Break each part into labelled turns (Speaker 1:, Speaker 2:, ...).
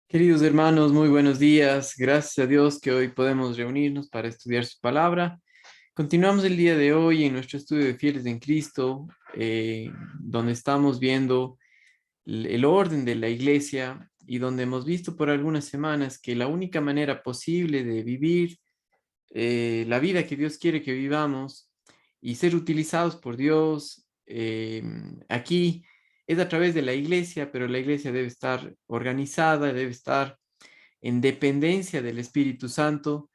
Speaker 1: Queridos hermanos, muy buenos días. Gracias a Dios que hoy podemos reunirnos para estudiar su palabra. Continuamos el día de hoy en nuestro estudio de Fieles en Cristo, donde estamos viendo el orden de la iglesia y donde hemos visto por algunas semanas que la única manera posible de vivir la vida que Dios quiere que vivamos y ser utilizados por Dios aquí es a través de la iglesia, pero la iglesia debe estar organizada, debe estar en dependencia del Espíritu Santo.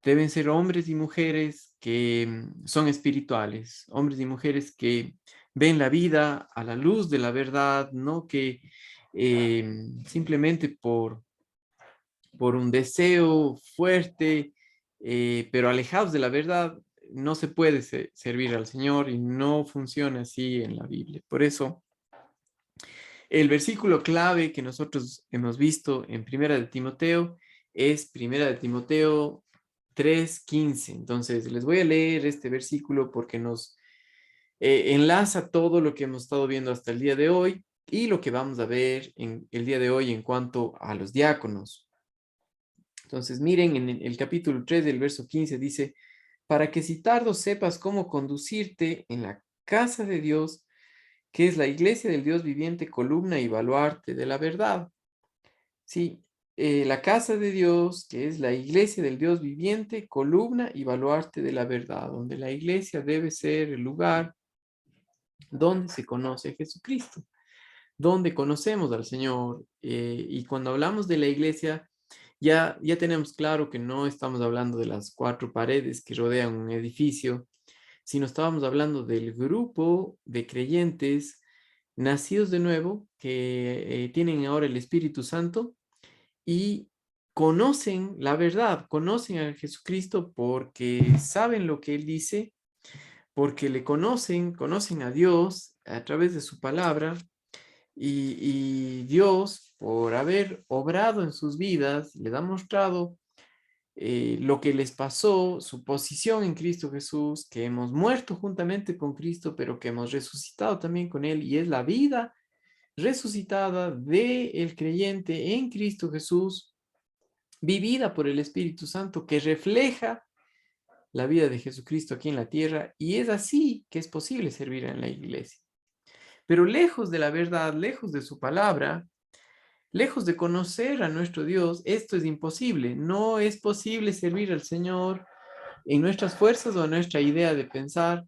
Speaker 1: Deben ser hombres y mujeres que son espirituales, hombres y mujeres que ven la vida a la luz de la verdad, no que simplemente por un deseo fuerte, pero alejados de la verdad, no se puede servir al Señor y no funciona así en la Biblia. Por eso, el versículo clave que nosotros hemos visto en Primera de Timoteo es Primera de Timoteo 3:15. Entonces, les voy a leer este versículo porque nos enlaza todo lo que hemos estado viendo hasta el día de hoy y lo que vamos a ver en el día de hoy en cuanto a los diáconos. Entonces, miren, en el capítulo 3 del verso 15 dice, para que si tardo sepas cómo conducirte en la casa de Dios, que es la iglesia del Dios viviente, columna y baluarte de la verdad. Sí, la casa de Dios, que es la iglesia del Dios viviente, columna y baluarte de la verdad, donde la iglesia debe ser el lugar donde se conoce a Jesucristo, donde conocemos al Señor. Y cuando hablamos de la iglesia, ya tenemos claro que no estamos hablando de las cuatro paredes que rodean un edificio, sino estábamos hablando del grupo de creyentes nacidos de nuevo que tienen ahora el Espíritu Santo y conocen la verdad, conocen a Jesucristo porque saben lo que Él dice, porque le conocen a Dios a través de su palabra y Dios, por haber obrado en sus vidas, les ha mostrado lo que les pasó, su posición en Cristo Jesús, que hemos muerto juntamente con Cristo, pero que hemos resucitado también con Él, y es la vida resucitada del creyente en Cristo Jesús, vivida por el Espíritu Santo, que refleja la vida de Jesucristo aquí en la tierra, y es así que es posible servir en la iglesia. Pero lejos de la verdad, lejos de su palabra, lejos de conocer a nuestro Dios, esto es imposible. No es posible servir al Señor en nuestras fuerzas o en nuestra idea de pensar,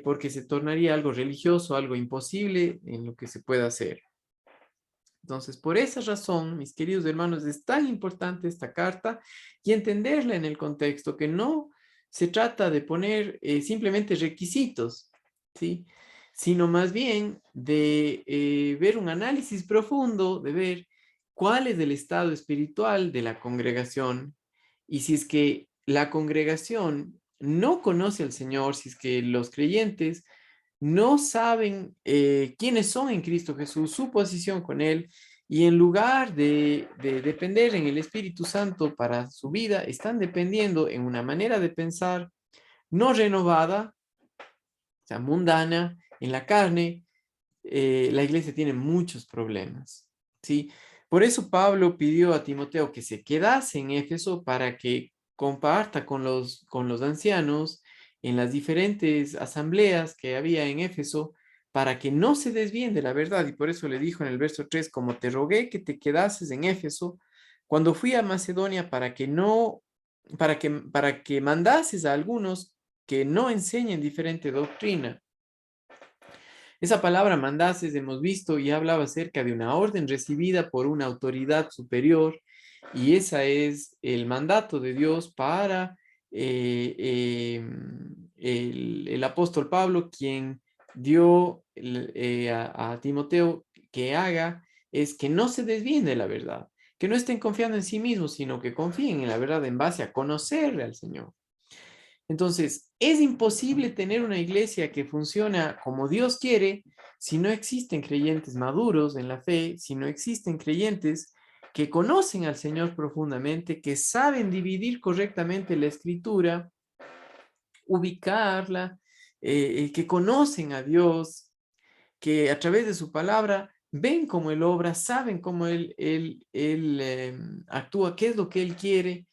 Speaker 1: porque se tornaría algo religioso, algo imposible en lo que se pueda hacer. Entonces, por esa razón, mis queridos hermanos, es tan importante esta carta y entenderla en el contexto, que no se trata de poner simplemente requisitos, ¿sí? Sino más bien de ver un análisis profundo, de ver cuál es el estado espiritual de la congregación y si es que la congregación no conoce al Señor, si es que los creyentes no saben quiénes son en Cristo Jesús, su posición con Él, y en lugar de depender en el Espíritu Santo para su vida, están dependiendo en una manera de pensar no renovada, o sea, mundana, en la carne. La iglesia tiene muchos problemas, ¿sí? Por eso Pablo pidió a Timoteo que se quedase en Éfeso para que comparta con los ancianos en las diferentes asambleas que había en Éfeso, para que no se desvíen de la verdad. Y por eso le dijo en el verso 3, como te rogué que te quedases en Éfeso, cuando fui a Macedonia, para que mandases a algunos que no enseñen diferente doctrina. Esa palabra mandases hemos visto y hablaba acerca de una orden recibida por una autoridad superior, y esa es el mandato de Dios para el apóstol Pablo, quien dio a Timoteo que haga, es que no se desvíen de la verdad, que no estén confiando en sí mismos, sino que confíen en la verdad en base a conocerle al Señor. Entonces, es imposible tener una iglesia que funciona como Dios quiere si no existen creyentes maduros en la fe, si no existen creyentes que conocen al Señor profundamente, que saben dividir correctamente la escritura, ubicarla, que conocen a Dios, que a través de su palabra ven cómo él obra, saben cómo él actúa, qué es lo que él quiere,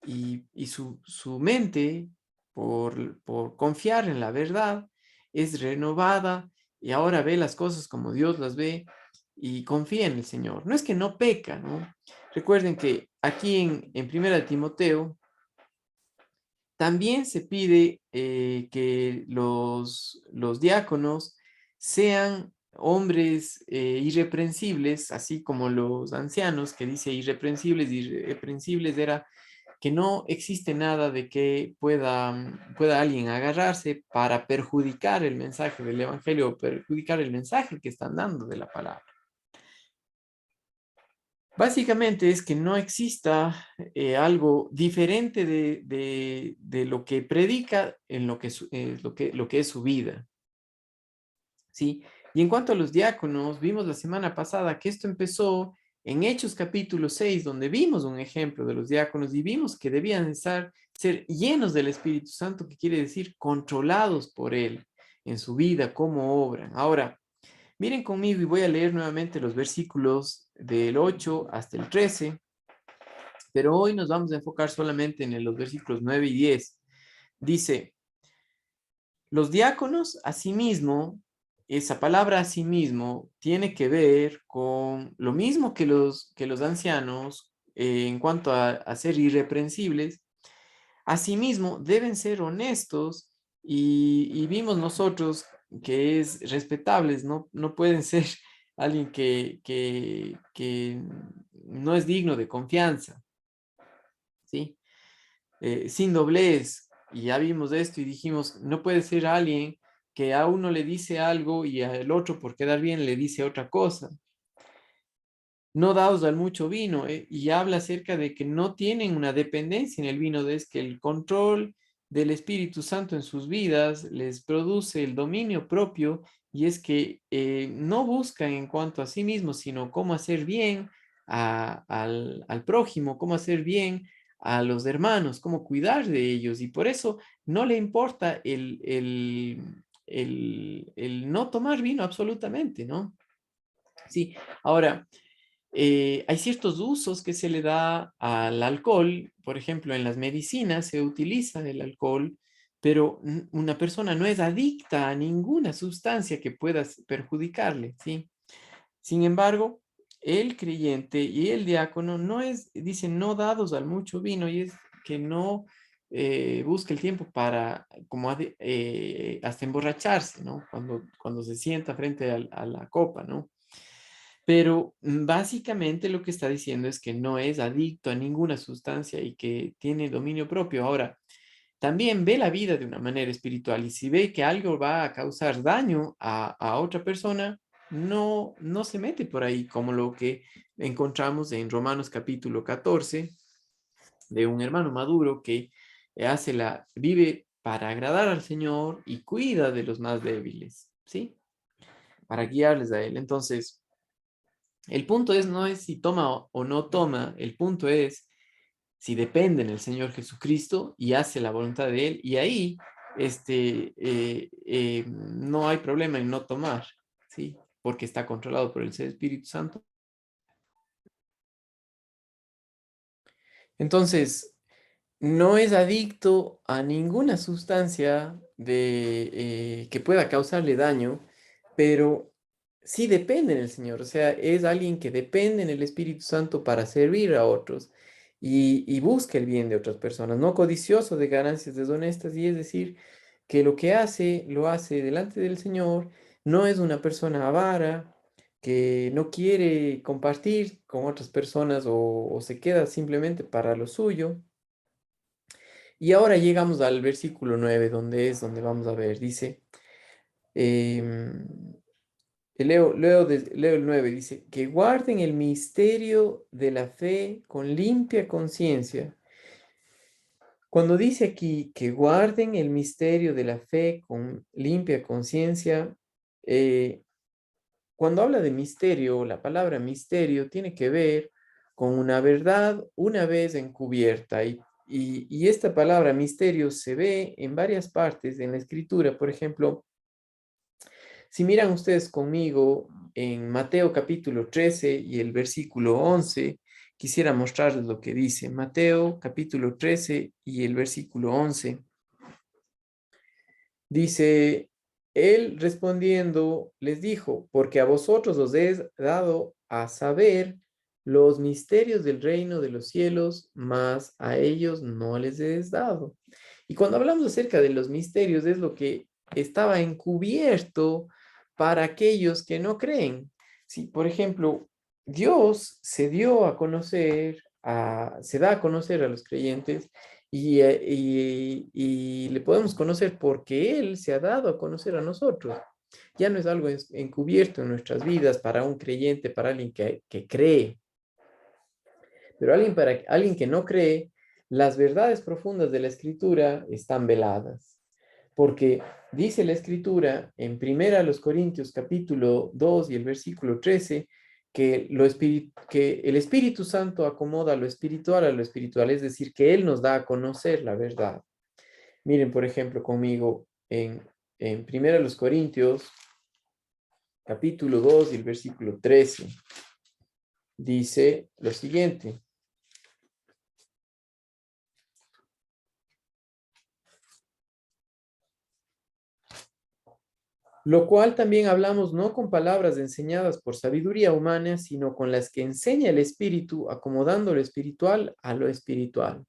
Speaker 1: y su mente, por confiar en la verdad, es renovada y ahora ve las cosas como Dios las ve y confía en el Señor. No es que no peca, ¿no? Recuerden que aquí en 1 Timoteo también se pide que los diáconos sean hombres irreprensibles, así como los ancianos, que dice irreprensibles era que no existe nada de que pueda alguien agarrarse para perjudicar el mensaje del evangelio o perjudicar el mensaje que están dando de la palabra. Básicamente es que no exista algo diferente de lo que predica en lo que es su vida, ¿sí? Y en cuanto a los diáconos, vimos la semana pasada que esto empezó en Hechos capítulo 6, donde vimos un ejemplo de los diáconos y vimos que debían ser llenos del Espíritu Santo, que quiere decir controlados por Él en su vida, cómo obran. Ahora, miren conmigo y voy a leer nuevamente los versículos del 8 hasta el 13, pero hoy nos vamos a enfocar solamente en los versículos 9 y 10. Dice, los diáconos, asimismo, esa palabra asimismo tiene que ver con lo mismo que los ancianos en cuanto a ser irreprensibles. Asimismo, deben ser honestos y vimos nosotros que es respetables, no pueden ser alguien que no es digno de confianza, ¿sí? Sin doblez, y ya vimos esto y dijimos, no puede ser alguien que a uno le dice algo y al otro por quedar bien le dice otra cosa. No daos al mucho vino, y habla acerca de que no tienen una dependencia en el vino, es que el control del Espíritu Santo en sus vidas les produce el dominio propio, y es que no buscan en cuanto a sí mismos, sino cómo hacer bien al prójimo, cómo hacer bien a los hermanos, cómo cuidar de ellos, y por eso no le importa el no tomar vino absolutamente, ¿no? Sí, ahora, hay ciertos usos que se le da al alcohol, por ejemplo, en las medicinas se utiliza el alcohol, pero una persona no es adicta a ninguna sustancia que pueda perjudicarle, ¿sí? Sin embargo, el creyente y el diácono dicen no dados al mucho vino, y es que no busca el tiempo para como hasta emborracharse, ¿no? Cuando se sienta frente a la copa, ¿no? Pero básicamente lo que está diciendo es que no es adicto a ninguna sustancia y que tiene dominio propio. Ahora, también ve la vida de una manera espiritual, y si ve que algo va a causar daño a otra persona, no se mete por ahí, como lo que encontramos en Romanos capítulo 14, de un hermano maduro que vive para agradar al Señor y cuida de los más débiles, ¿sí? Para guiarles a Él. Entonces, el punto no es si toma o no toma, el punto es si depende en el Señor Jesucristo y hace la voluntad de Él, y ahí no hay problema en no tomar, ¿sí? Porque está controlado por el Espíritu Santo. Entonces, no es adicto a ninguna sustancia que pueda causarle daño, pero sí depende en el Señor. O sea, es alguien que depende en el Espíritu Santo para servir a otros y busca el bien de otras personas, no codicioso de ganancias deshonestas, y es decir, que lo que hace, lo hace delante del Señor, no es una persona avara que no quiere compartir con otras personas o se queda simplemente para lo suyo. Y ahora llegamos al versículo 9, donde vamos a ver, dice, em, leo el 9, dice, que guarden el misterio de la fe con limpia conciencia. Cuando dice aquí que guarden el misterio de la fe con limpia conciencia, eh, cuando habla de misterio, la palabra misterio tiene que ver con una verdad una vez encubierta. Y esta palabra misterio se ve en varias partes en la escritura. Por ejemplo, Si miran ustedes conmigo en Mateo capítulo 13 y el versículo 11, quisiera mostrarles lo que dice. Mateo capítulo 13 y el versículo 11. Dice, él respondiendo les dijo, porque a vosotros os he dado a saber los misterios del reino de los cielos, mas a ellos no les es dado. Y cuando hablamos acerca de los misterios, es lo que estaba encubierto para aquellos que no creen. Si, por ejemplo, Dios se dio a conocer, se da a conocer a los creyentes y le podemos conocer porque Él se ha dado a conocer a nosotros. Ya no es algo encubierto en nuestras vidas para un creyente, para alguien que cree. Pero para alguien que no cree, las verdades profundas de la Escritura están veladas. Porque dice la Escritura en 1 Corintios capítulo 2 y el versículo 13, que el Espíritu Santo acomoda lo espiritual a lo espiritual, es decir, que Él nos da a conocer la verdad. Miren, por ejemplo, conmigo en 1 Corintios capítulo 2 y el versículo 13. Dice lo siguiente. Lo cual también hablamos no con palabras enseñadas por sabiduría humana, sino con las que enseña el Espíritu, acomodando lo espiritual a lo espiritual.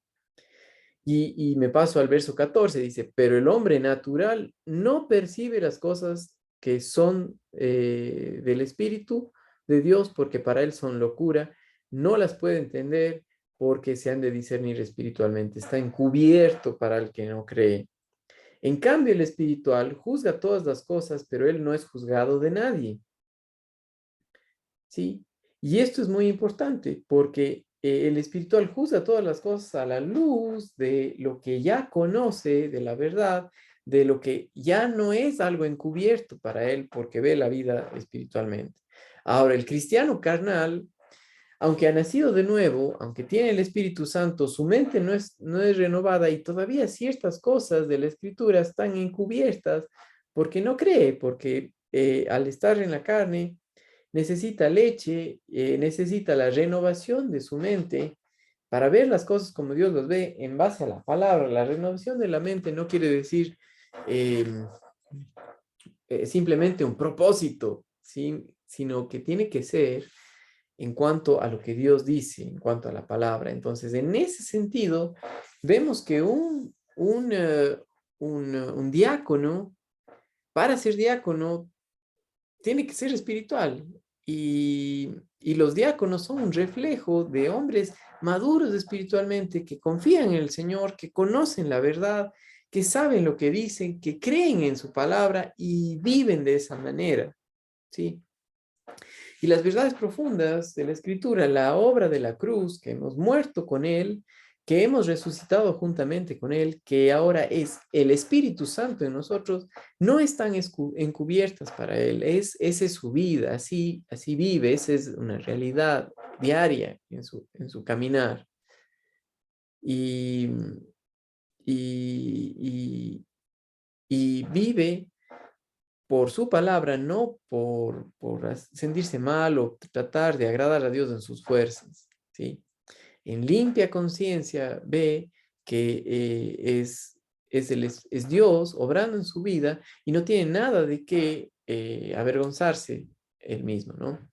Speaker 1: Y me paso al verso 14, dice, pero el hombre natural no percibe las cosas que son del Espíritu de Dios, porque para él son locura, no las puede entender porque se han de discernir espiritualmente. Está encubierto para el que no cree. En cambio, el espiritual juzga todas las cosas, pero él no es juzgado de nadie. ¿Sí? Y esto es muy importante porque el espiritual juzga todas las cosas a la luz de lo que ya conoce, de la verdad, de lo que ya no es algo encubierto para él porque ve la vida espiritualmente. Ahora, el cristiano carnal, aunque ha nacido de nuevo, aunque tiene el Espíritu Santo, su mente no es renovada y todavía ciertas cosas de la Escritura están encubiertas porque no cree, porque al estar en la carne necesita leche, necesita la renovación de su mente para ver las cosas como Dios las ve en base a la palabra. La renovación de la mente no quiere decir eh, simplemente un propósito, ¿sí? Sino que tiene que ser en cuanto a lo que Dios dice, en cuanto a la palabra. Entonces, en ese sentido, vemos que un diácono, para ser diácono, tiene que ser espiritual. Y los diáconos son un reflejo de hombres maduros espiritualmente, que confían en el Señor, que conocen la verdad, que saben lo que dicen, que creen en su palabra y viven de esa manera, ¿sí? Y las verdades profundas de la Escritura, la obra de la cruz, que hemos muerto con Él, que hemos resucitado juntamente con Él, que ahora es el Espíritu Santo en nosotros, no están encubiertas para Él. Esa es su vida, así vive, esa es una realidad diaria en su caminar. Y, y, y vive por su palabra, no por sentirse mal o tratar de agradar a Dios en sus fuerzas, ¿sí? En limpia conciencia ve que es Dios obrando en su vida y no tiene nada de qué avergonzarse él mismo, ¿no?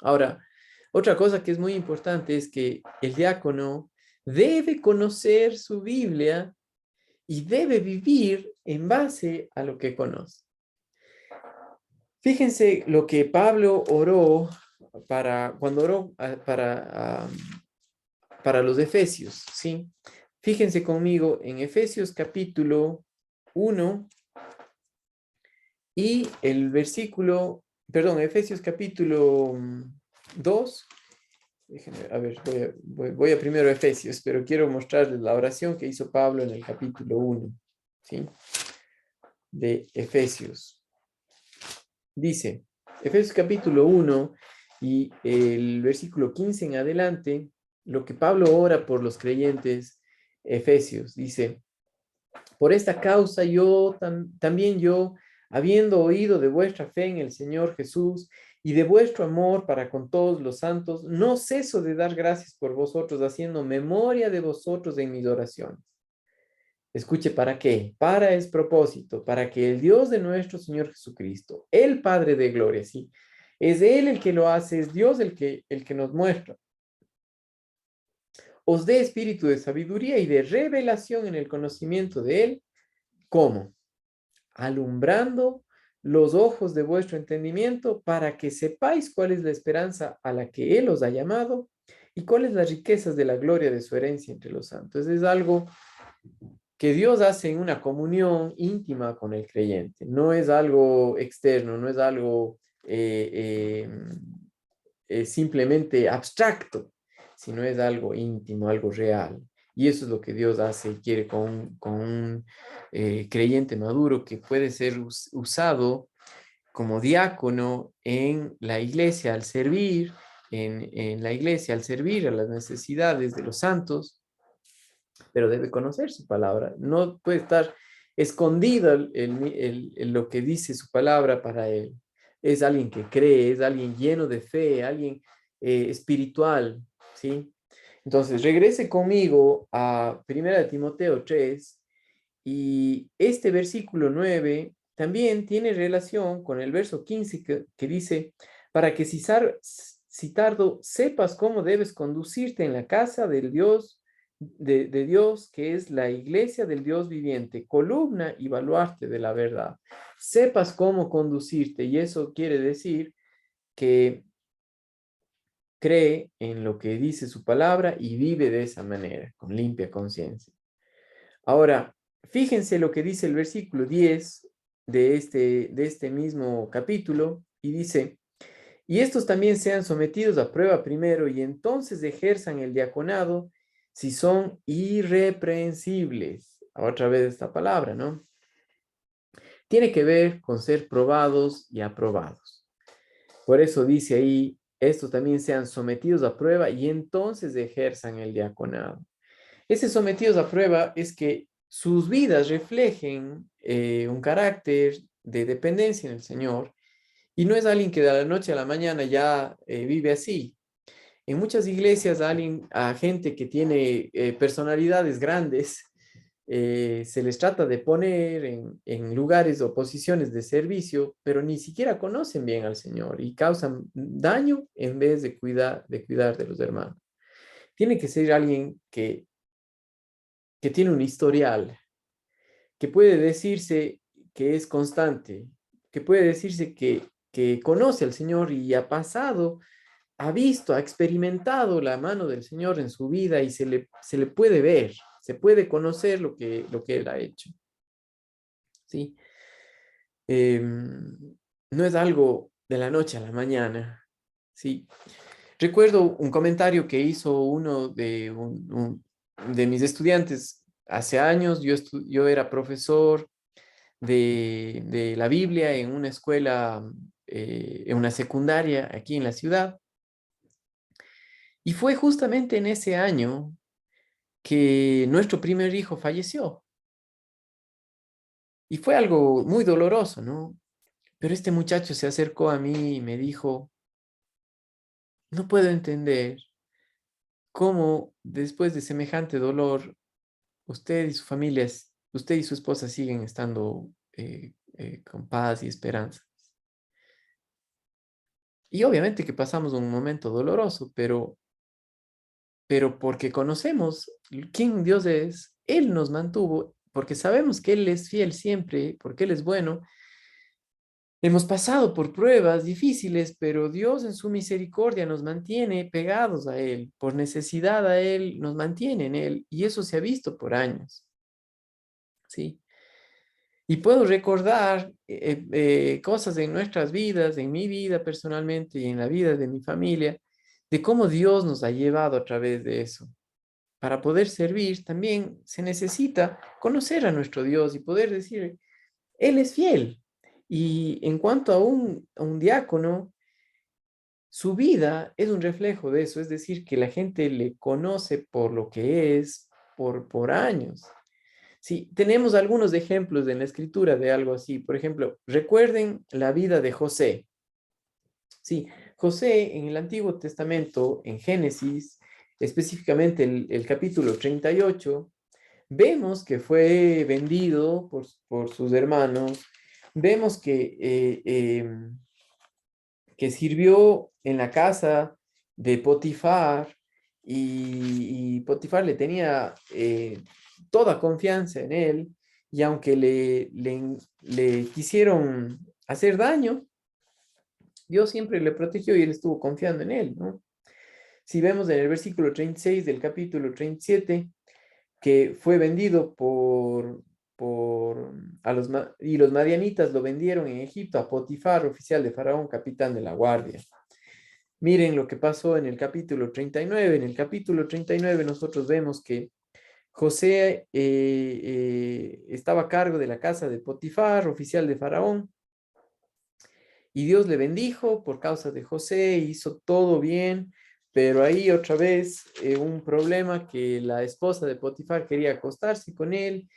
Speaker 1: Ahora, otra cosa que es muy importante es que el diácono debe conocer su Biblia y debe vivir en base a lo que conoce. Fíjense lo que Pablo oró cuando oró para los Efesios, ¿sí? Fíjense conmigo en Efesios capítulo 1 y el versículo, perdón, Efesios capítulo 2. Déjenme, a ver, voy a primero Efesios, pero quiero mostrarles la oración que hizo Pablo en el capítulo 1, ¿sí? De Efesios. Dice, Efesios capítulo 1 y el versículo 15 en adelante, lo que Pablo ora por los creyentes efesios, dice, por esta causa también yo, habiendo oído de vuestra fe en el Señor Jesús y de vuestro amor para con todos los santos, no ceso de dar gracias por vosotros, haciendo memoria de vosotros en mis oraciones. Escuche, ¿para qué? Para es propósito, para que el Dios de nuestro Señor Jesucristo, el Padre de gloria, sí, es Él el que lo hace, es Dios el que nos muestra, os dé espíritu de sabiduría y de revelación en el conocimiento de Él. ¿Cómo? Alumbrando los ojos de vuestro entendimiento para que sepáis cuál es la esperanza a la que Él os ha llamado y cuáles las riquezas de la gloria de su herencia entre los santos. Es algo que Dios hace en una comunión íntima con el creyente. No es algo externo, no es algo simplemente abstracto, sino es algo íntimo, algo real. Y eso es lo que Dios hace y quiere con un creyente maduro que puede ser usado como diácono en la iglesia al servir, en la iglesia al servir a las necesidades de los santos, pero debe conocer su palabra. No puede estar escondido lo que dice su palabra para él. Es alguien que cree, es alguien lleno de fe, alguien espiritual, ¿sí? Entonces, regrese conmigo a 1 Timoteo 3 y este versículo 9 también tiene relación con el verso 15 que dice, para que si tardo sepas cómo debes conducirte en la casa del Dios, de Dios, que es la iglesia del Dios viviente, columna y baluarte de la verdad. Sepas cómo conducirte, y eso quiere decir que cree en lo que dice su palabra y vive de esa manera, con limpia conciencia. Ahora, fíjense lo que dice el versículo 10 de este mismo capítulo, y dice, y estos también sean sometidos a prueba primero, y entonces ejerzan el diaconado si son irreprensibles. Otra vez esta palabra, ¿no? Tiene que ver con ser probados y aprobados. Por eso dice ahí, estos también sean sometidos a prueba y entonces ejerzan el diaconado. Ese sometidos a prueba es que sus vidas reflejen un carácter de dependencia en el Señor y no es alguien que de la noche a la mañana ya vive así. En muchas iglesias a gente que tiene personalidades grandes se les trata de poner en lugares o posiciones de servicio, pero ni siquiera conocen bien al Señor y causan daño en vez de cuidar de los hermanos. Tiene que ser alguien que tiene un historial, que puede decirse que es constante, que puede decirse que conoce al Señor y ha pasado, ha visto, ha experimentado la mano del Señor en su vida y se le puede ver, se puede conocer lo que Él ha hecho. ¿Sí? No es algo de la noche a la mañana. ¿Sí? Recuerdo un comentario que hizo uno de mis estudiantes hace años. Yo era profesor de la Biblia en una escuela, en una secundaria aquí en la ciudad. Y fue justamente en ese año que nuestro primer hijo falleció. Y fue algo muy doloroso, ¿no? Pero este muchacho se acercó a mí y me dijo, no puedo entender cómo después de semejante dolor, usted y su esposa siguen estando con paz y esperanza. Y obviamente que pasamos un momento doloroso, pero porque conocemos quién Dios es, Él nos mantuvo, porque sabemos que Él es fiel siempre, porque Él es bueno. Hemos pasado por pruebas difíciles, pero Dios en su misericordia nos mantiene pegados a Él, por necesidad a Él, nos mantiene en Él, y eso se ha visto por años, ¿sí? Y puedo recordar cosas en nuestras vidas, en mi vida personalmente y en la vida de mi familia, de cómo Dios nos ha llevado a través de eso. Para poder servir también se necesita conocer a nuestro Dios y poder decir, Él es fiel. Y en cuanto a un diácono, su vida es un reflejo de eso, es decir, que la gente le conoce por lo que es por años. Sí, tenemos algunos ejemplos en la escritura de algo así. Por ejemplo, recuerden la vida de José. Sí, José en el Antiguo Testamento, en Génesis, específicamente el capítulo 38, vemos que fue vendido por sus hermanos, vemos que sirvió en la casa de Potifar y Potifar le tenía toda confianza en él y aunque le quisieron hacer daño, Dios siempre le protegió y él estuvo confiando en él, ¿no? Si vemos en el versículo 36 del capítulo 37, que fue vendido y los madianitas lo vendieron en Egipto a Potifar, oficial de Faraón, capitán de la guardia. Miren lo que pasó en el capítulo 39. En el capítulo 39 nosotros vemos que José estaba a cargo de la casa de Potifar, oficial de Faraón, y Dios le bendijo por causa de José, hizo todo bien, pero ahí otra vez un problema que la esposa de Potifar quería acostarse con él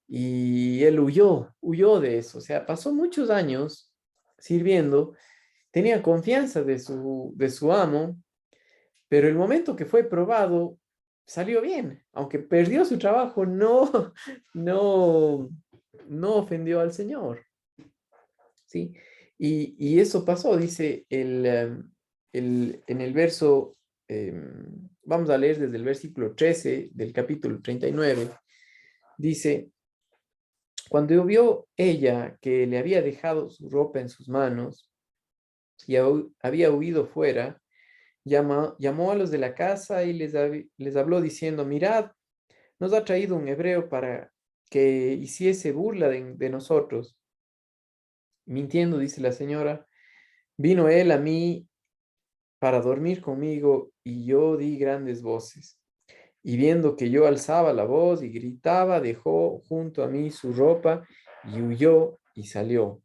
Speaker 1: y él huyó de eso. O sea, pasó muchos años sirviendo, tenía confianza de su amo, pero el momento que fue probado salió bien. Aunque perdió su trabajo, no, no ofendió al Señor. ¿Sí? Y eso pasó, dice en el verso, vamos a leer desde el versículo 13 del capítulo 39, dice, cuando vio ella que le había dejado su ropa en sus manos y había huido fuera, llamó a los de la casa y les habló diciendo, mirad, nos ha traído un hebreo para que hiciese burla de nosotros. Mintiendo, dice la señora, vino él a mí para dormir conmigo y yo di grandes voces. Y viendo que yo alzaba la voz y gritaba, dejó junto a mí su ropa y huyó y salió.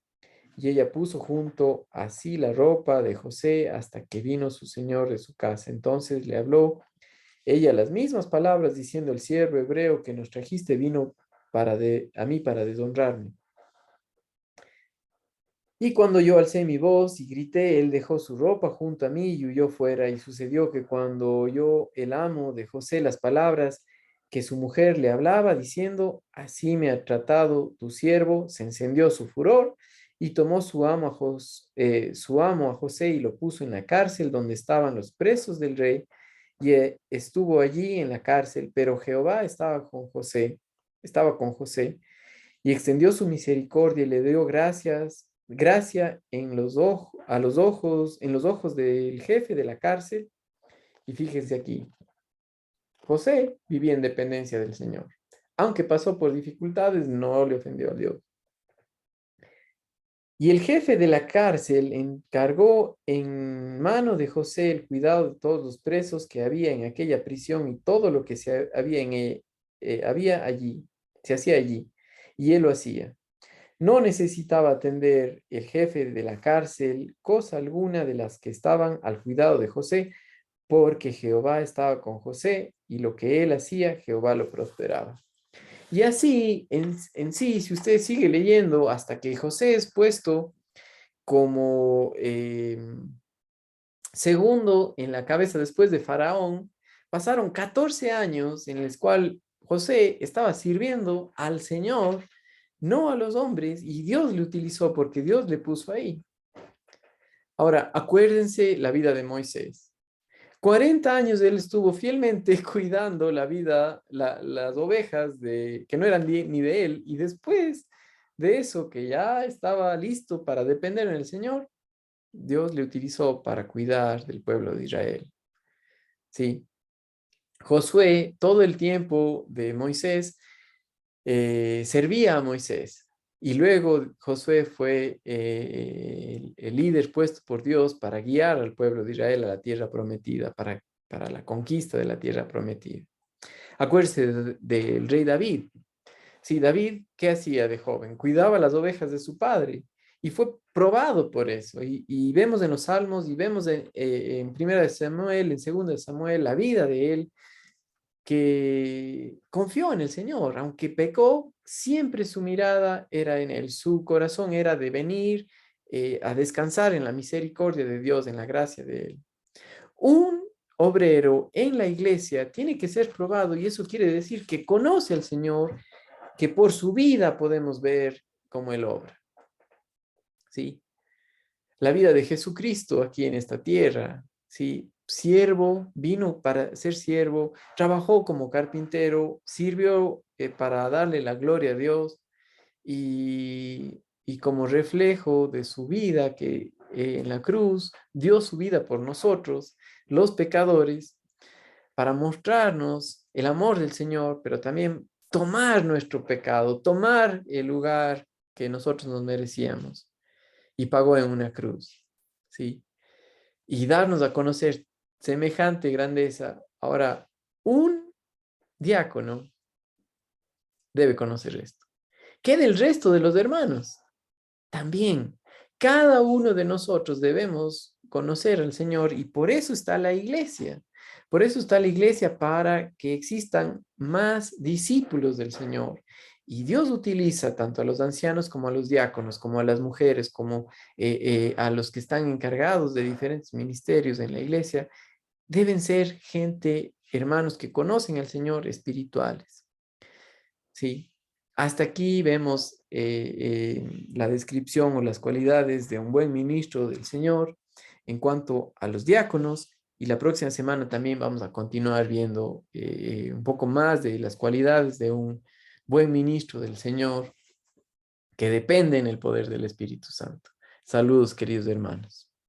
Speaker 1: Y ella puso junto a sí la ropa de José hasta que vino su señor de su casa. Entonces le habló ella las mismas palabras diciendo, el siervo hebreo que nos trajiste vino a mí para deshonrarme. Y cuando yo alcé mi voz y grité, él dejó su ropa junto a mí y huyó fuera. Y sucedió que cuando oyó el amo de José las palabras que su mujer le hablaba, diciendo, así me ha tratado tu siervo, se encendió su furor y tomó su amo a José y lo puso en la cárcel donde estaban los presos del rey y estuvo allí en la cárcel, pero Jehová estaba con José y extendió su misericordia y le dio gracia en en los ojos del jefe de la cárcel. Y fíjense aquí, José vivía en dependencia del Señor. Aunque pasó por dificultades, no le ofendió a Dios. Y el jefe de la cárcel encargó en mano de José el cuidado de todos los presos que había en aquella prisión y todo lo que había allí, se hacía allí. Y él lo hacía. No necesitaba atender el jefe de la cárcel cosa alguna de las que estaban al cuidado de José, porque Jehová estaba con José y lo que él hacía, Jehová lo prosperaba. Y así, en sí, si usted sigue leyendo hasta que José es puesto como segundo en la cabeza después de Faraón, pasaron 14 años en los cuales José estaba sirviendo al Señor, no a los hombres, y Dios le utilizó porque Dios le puso ahí. Ahora, acuérdense la vida de Moisés. 40 años él estuvo fielmente cuidando las ovejas que no eran ni de él, y después de eso, que ya estaba listo para depender en el Señor, Dios le utilizó para cuidar del pueblo de Israel. Sí, Josué, todo el tiempo de Moisés, servía a Moisés. Y luego Josué fue el líder puesto por Dios para guiar al pueblo de Israel a la tierra prometida, para la conquista de la tierra prometida. Acuérdense del rey David. Sí, David, ¿qué hacía de joven? Cuidaba las ovejas de su padre y fue probado por eso. Y vemos en los Salmos y vemos en Primera de Samuel, en Segunda de Samuel, la vida de él, que confió en el Señor, aunque pecó, siempre su mirada era en Él, su corazón era de venir a descansar en la misericordia de Dios, en la gracia de Él. Un obrero en la iglesia tiene que ser probado y eso quiere decir que conoce al Señor, que por su vida podemos ver cómo Él obra. ¿Sí? La vida de Jesucristo aquí en esta tierra, ¿sí? Siervo, vino para ser siervo, trabajó como carpintero, sirvió para darle la gloria a Dios y como reflejo de su vida que en la cruz dio su vida por nosotros, los pecadores, para mostrarnos el amor del Señor, pero también tomar nuestro pecado, tomar el lugar que nosotros nos merecíamos y pagó en una cruz, ¿sí? Y darnos a conocer semejante grandeza. Ahora, un diácono debe conocer esto. ¿Qué del resto de los hermanos? También, cada uno de nosotros debemos conocer al Señor y por eso está la iglesia. Por eso está la iglesia para que existan más discípulos del Señor. Y Dios utiliza tanto a los ancianos como a los diáconos, como a las mujeres, como a los que están encargados de diferentes ministerios en la iglesia. Deben ser gente, hermanos, que conocen al Señor espirituales. ¿Sí? Hasta aquí vemos la descripción o las cualidades de un buen ministro del Señor en cuanto a los diáconos y la próxima semana también vamos a continuar viendo un poco más de las cualidades de un buen ministro del Señor que depende en el poder del Espíritu Santo. Saludos, queridos hermanos.